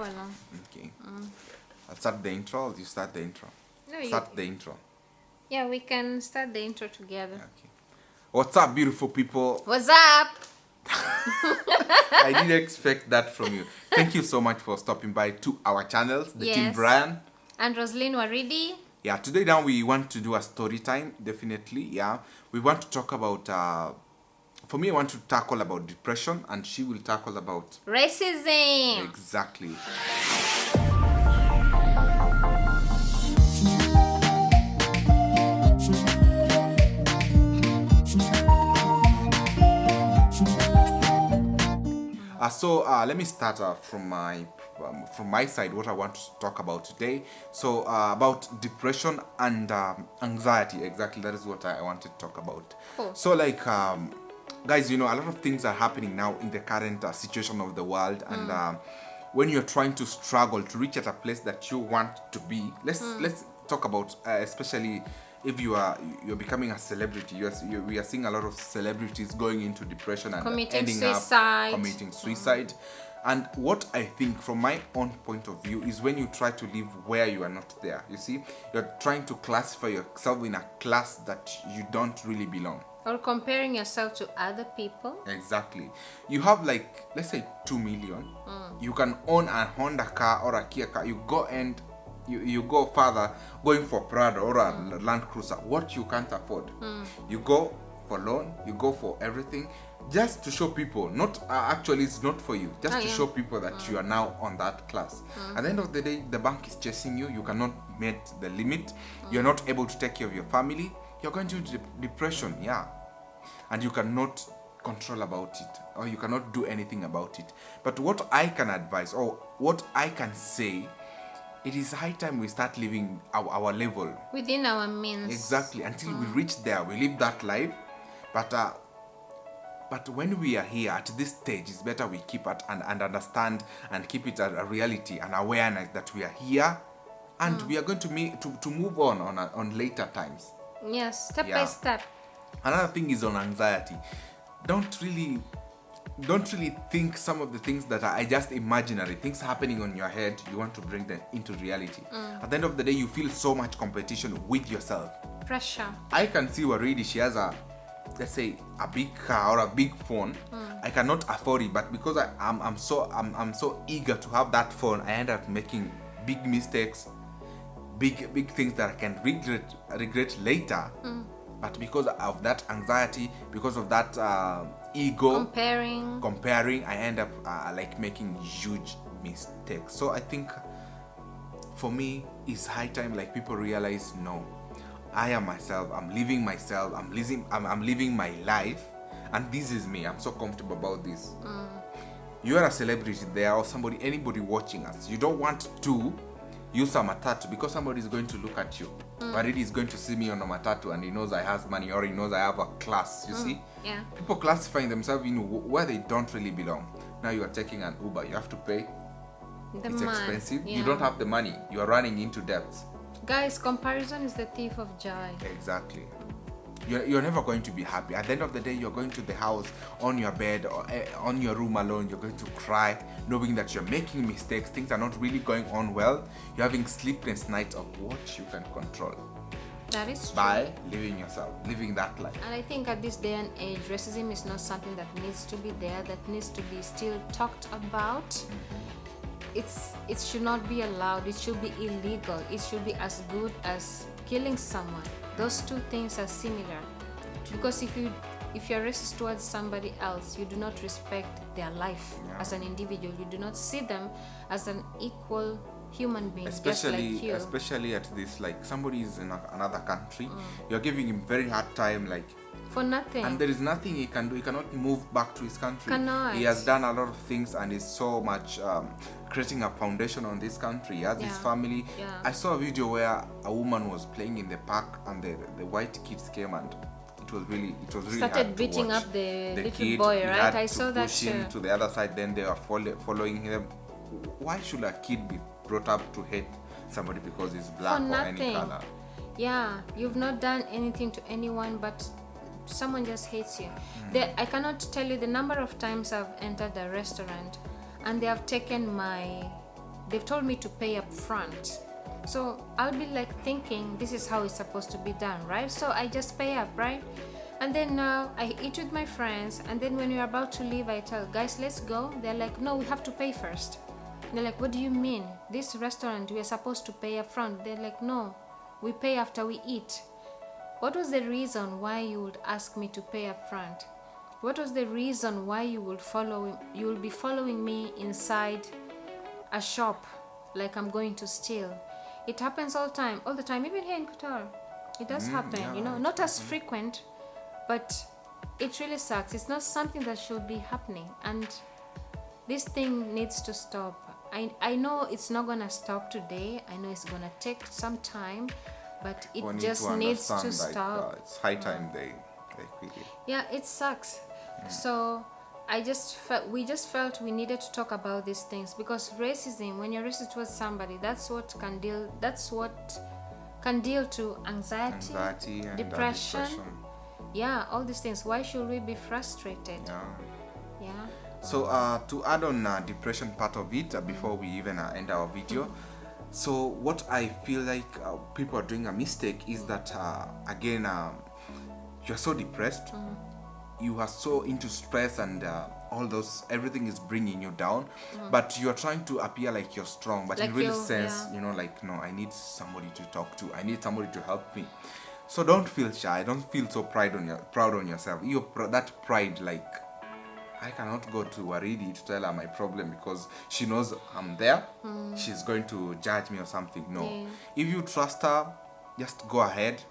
Okay. I'll start the intro, or you start the intro? No, start the intro. Yeah, we can start the intro together. Okay. What's up, beautiful people? What's up? I didn't expect that from you. Thank you so much for stopping by to our channels, the team Brian. And Roslyn Waridi. Yeah, today now we want to do a story time, definitely. Yeah, we want to talk about, for me, I want to tackle about depression, and she will tackle about racism. Exactly. So let me start from my side what I want to talk about today. So about depression and anxiety. Exactly, that is what I wanted to talk about. Cool. So like guys, you know, a lot of things are happening now in the current situation of the world, and when you're trying to struggle to reach at a place that you want to be, let's talk about especially if you're becoming a celebrity. We are seeing a lot of celebrities going into depression and ending up committing suicide. And what I think from my own point of view is when you try to live where you are not there. You see, you're trying to classify yourself in a class that you don't really belong. Or comparing yourself to other people. Exactly. You have, like, let's say 2 million. You can own a Honda car or a Kia car. You go and you go further going for Prado or a Land Cruiser, what you can't afford. You go for loan, you go for everything just to show people, not actually it's not for you, just to show people that you are now on that class. At the end of the day, the bank is chasing you. You cannot meet the limit. You're not able to take care of your family. You're going to depression, and you cannot control about it, or you cannot do anything about it. But what I can advise, or what I can say, it is high time we start living our level within our means. Exactly. Until we reach there, we live that life. But when we are here at this stage, it's better we keep it and understand and keep it a reality and awareness that we are here, and we are going to move on later times. Yes, step by step. Another thing is on anxiety. Don't really think some of the things that are just imaginary things happening on your head. You want to bring them into reality. At the end of the day, you feel so much competition with yourself. Pressure. I can see Waridi, she has let's say a big car or a big phone. I cannot afford it, but because I'm so eager to have that phone, I end up making big mistakes, big things that I can regret later. But because of that anxiety, because of that ego, comparing, I end up like making huge mistakes. So I think for me, it's high time like people realize, no, I am myself. I'm living myself. I'm living my life, and this is me. I'm so comfortable about this. You are a celebrity there, or anybody watching us. You don't want to use a matatu because somebody is going to look at you. But it is going to see me on a matatu and he knows I have money, or he knows I have a class. You see? Yeah. People classifying themselves in where they don't really belong. Now you are taking an Uber. You have to pay. It's expensive. You don't have the money. You are running into debts. Guys, comparison is the thief of joy. Exactly. You're never going to be happy. At the end of the day, you're going to the house, on your bed, or on your room alone. You're going to cry, knowing that you're making mistakes. Things are not really going on well. You're having sleepless nights of what you can control. That is true. By living that life. And I think at this day and age, racism is not something that needs to be there, that needs to be still talked about. It should not be allowed. It should be illegal. It should be as good as killing someone. Those two things are similar. Because if you're racist towards somebody else, you do not respect their life as an individual. You do not see them as an equal human being, just like you. Especially at this, like somebody is in another country, you're giving him very hard time, like for nothing. And there is nothing he can do. He cannot move back to his country. Cannot. He has done a lot of things and is so much creating a foundation on this country. He has his family. I saw a video where a woman was playing in the park and the white kids came and it was really started hard beating to watch. up the little kid, boy, right? I saw that push him to the other side. Then they were following him. Why should a kid be brought up to hate somebody because he's black or any color? Yeah, you've not done anything to anyone, but someone just hates you. I cannot tell you the number of times I've entered a restaurant and they have taken my they've told me to pay up front. So I'll be like thinking this is how it's supposed to be done, right? So I just pay up, right? And then I eat with my friends, and then when we're about to leave, I tell guys, let's go. They're like, no, we have to pay first. They're like, what do you mean? This restaurant, we're supposed to pay up front. They're like, no, we pay after we eat. What was the reason why you would ask me to pay up front? What was the reason why you will be following me inside a shop like I'm going to steal? It happens all the time, even here in Qatar. It does happen, you know, not as frequent, but it really sucks. It's not something that should be happening, and this thing needs to stop. I know it's not gonna stop today. I know it's gonna take some time, but it just needs to stop. It's high time they quit it. Yeah, it sucks. So we just felt we needed to talk about these things, because racism, when you're racist towards somebody, that's what can deal to anxiety and depression. Yeah, all these things. Why should we be frustrated? Yeah. So to add on depression part of it, before we even end our video, so what I feel like people are doing a mistake is that again, you're so depressed, you are so into stress, and all those, everything is bringing you down, but you are trying to appear like you're strong, but in real sense, you know, like, no, I need somebody to talk to, I need somebody to help me. So don't feel shy, don't feel so proud on yourself. That pride, like, I cannot go to Waridi to tell her my problem because she knows I'm there. She's going to judge me or something. No. Yeah. If you trust her, just go ahead.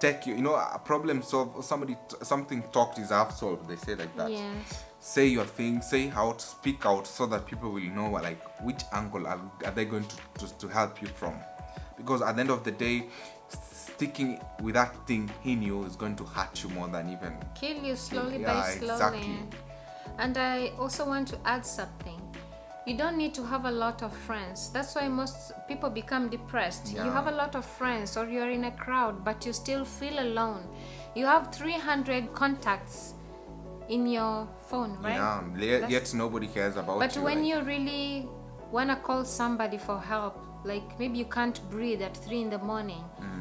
A problem solved. Something talked is half solved. They say like that. Yes. Say your thing. Say out. Speak out so that people will know like which angle are they going to help you from. Because at the end of the day, sticking with that thing in you is going to hurt you more than even kill you slowly by slowly. Exactly. And I also want to add something. You don't need to have a lot of friends. That's why most people become depressed. Yeah. You have a lot of friends, or you're in a crowd, but you still feel alone. You have 300 contacts in your phone, right? Yeah, yet nobody cares about you. But when you really want to call somebody for help, like maybe you can't breathe at 3 a.m,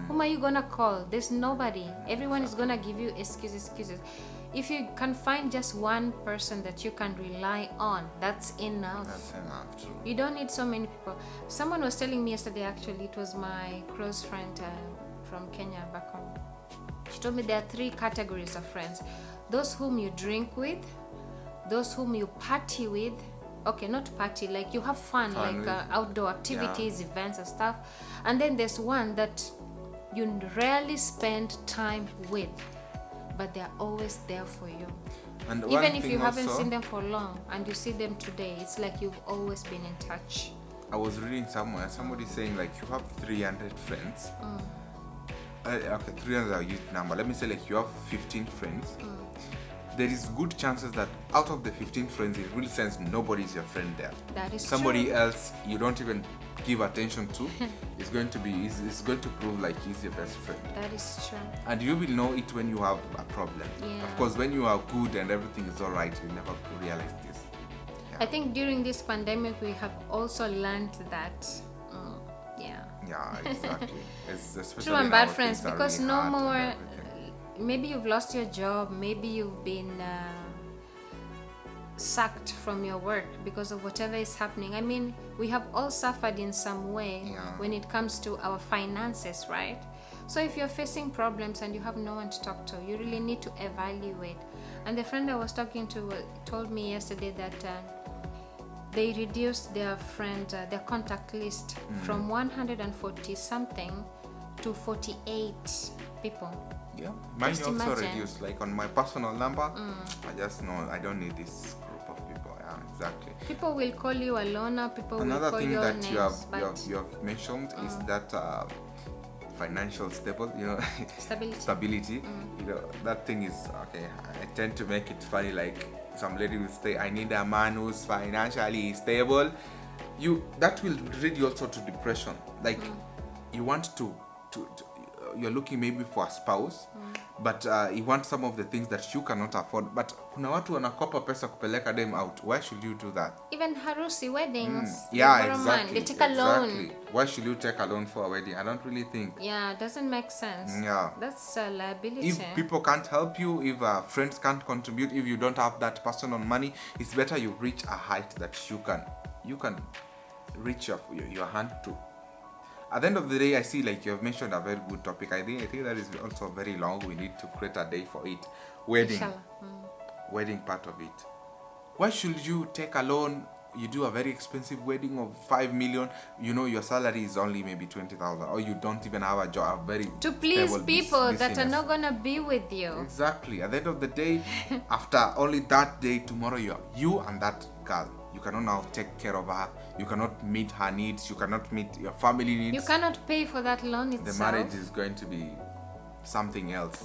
whom are you gonna call? There's nobody. Everyone is gonna give you excuses. If you can find just one person that you can rely on, that's enough. That's enough, true. You don't need so many people. Someone was telling me yesterday, actually, it was my close friend from Kenya back home. She told me there are 3 categories of friends: those whom you drink with, those whom you party with. Okay, not party, like you have fun like outdoor activities, events and stuff. And then there's one that you rarely spend time with, but they're always there for you. And even if you haven't seen them for long and you see them today, it's like you've always been in touch. I was reading somewhere, somebody saying like you have 300 friends. Okay, 300 is a huge number. Let me say like you have 15 friends. There is good chances that out of the 15 friends, in real sense, nobody is your friend there. That is somebody true. else you don't even give attention to is going to prove like he's your best friend. That is true. And you will know it when you have a problem. Yeah. Of course, when you are good and everything is all right, you never realize this. Yeah. I think during this pandemic, we have also learned that. Yeah, exactly. Especially True and bad now, friends, things are because really no hard and more. everything. Maybe you've lost your job. Maybe you've been sacked from your work because of whatever is happening. I mean, we have all suffered in some way when it comes to our finances, right? So if you're facing problems and you have no one to talk to, you really need to evaluate. And the friend I was talking to told me yesterday that they reduced their their contact list from 140 something to 48 people. Yeah, mine Just also imagine. reduced. Like on my personal number, I just know I don't need this group of people. Yeah, exactly. People will call you a loner. People Another will call thing your that names, you have mentioned is that financial stability. You know, that thing is okay. I tend to make it funny. Like some lady will say, "I need a man who's financially stable." That will lead you also to depression. Like you want to you're looking maybe for a spouse, but you want some of the things that you cannot afford. But kuna watu wanakopa pesa kupeleka them out. Why should you do that? Even harusi weddings. Yeah, they borrow money, exactly. they take a loan. Exactly. Why should you take a loan for a wedding? I don't really think. Yeah, it doesn't make sense. Yeah. That's a liability. If people can't help you, if friends can't contribute, if you don't have that person on money, it's better you reach a height that you can reach your hand to. At the end of the day, I see like you have mentioned a very good topic. I think that is also very long. We need to create a day for it. Wedding. Wedding part of it. Why should you take a loan? You do a very expensive wedding of 5 million. You know your salary is only maybe 20,000, or you don't even have a job. To please people that are not gonna be with you. Exactly. At the end of the day, after only that day, tomorrow you and that girl. You cannot now take care of her. You cannot meet her needs. You cannot meet your family needs. You cannot pay for that loan itself. The marriage is going to be something else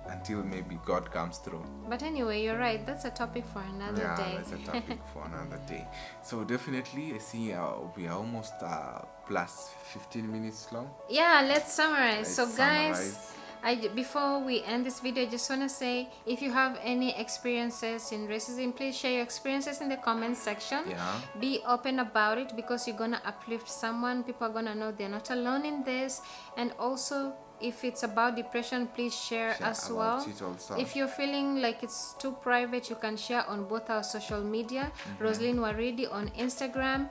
until maybe God comes through. But anyway, you're right. That's a topic for another day. That's a topic for another day. So definitely, I see we are almost plus 15 minutes long. Yeah, let's summarize. Guys, before we end this video, I just want to say, if you have any experiences in racism, please share your experiences in the comments section. Be open about it, because you're gonna uplift someone. People are gonna know they're not alone in this. And also, if it's about depression, please share as well. If you're feeling like it's too private, you can share on both our social media. Roslyn Waridi on Instagram,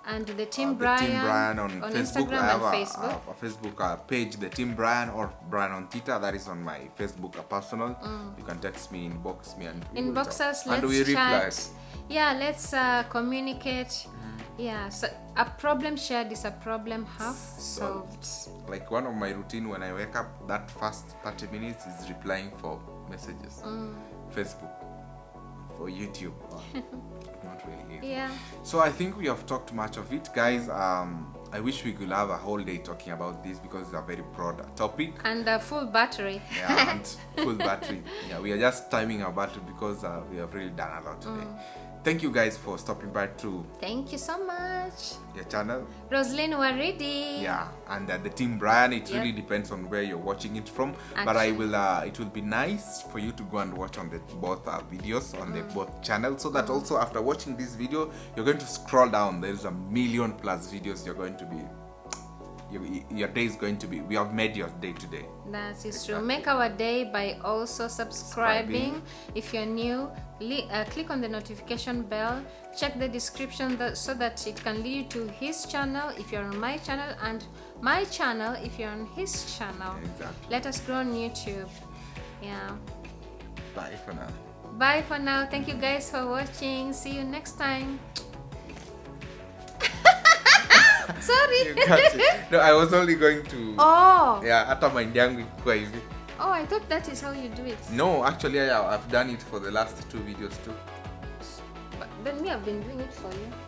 and the Team Brian on Facebook. Instagram I have and Facebook. A Facebook page, the Team Brian, or Brian on Twitter. That is on my Facebook personal. You can text me, inbox me, and inbox us. Let's chat. Yeah, let's communicate. Yeah, so a problem shared is a problem half solved. Like one of my routine when I wake up, that first 30 minutes is replying for messages. Facebook, for YouTube. Not really easy. Yeah. So I think we have talked much of it, guys. I wish we could have a whole day talking about this, because it's a very broad topic. And a full battery. Yeah, and full battery. Yeah, we are just timing our battery because we have really done a lot today. Thank you guys for stopping by to. Thank you so much. Your channel, Roslyn Waridi. Yeah, and the Team Brian. It really depends on where you're watching it from. But I will. It will be nice for you to go and watch on the both videos on the both channels, so that also after watching this video, you're going to scroll down. There's a million plus videos you're going to be. Your day is going to be. We have made your day today. That is true. Make our day by also subscribing. If you're new, click on the notification bell. Check the description so that it can lead you to his channel if you're on my channel, and my channel if you're on his channel. Exactly. Let us grow on YouTube. Yeah. Bye for now. Bye for now. Thank you guys for watching. See you next time. Sorry. You got it. No, I was only going to. Oh. Yeah, hata mind yangu ikuwa hivi. Oh, I thought that is how you do it. No, actually, I've done it for the last 2 videos too. But then me, I've been doing it for you.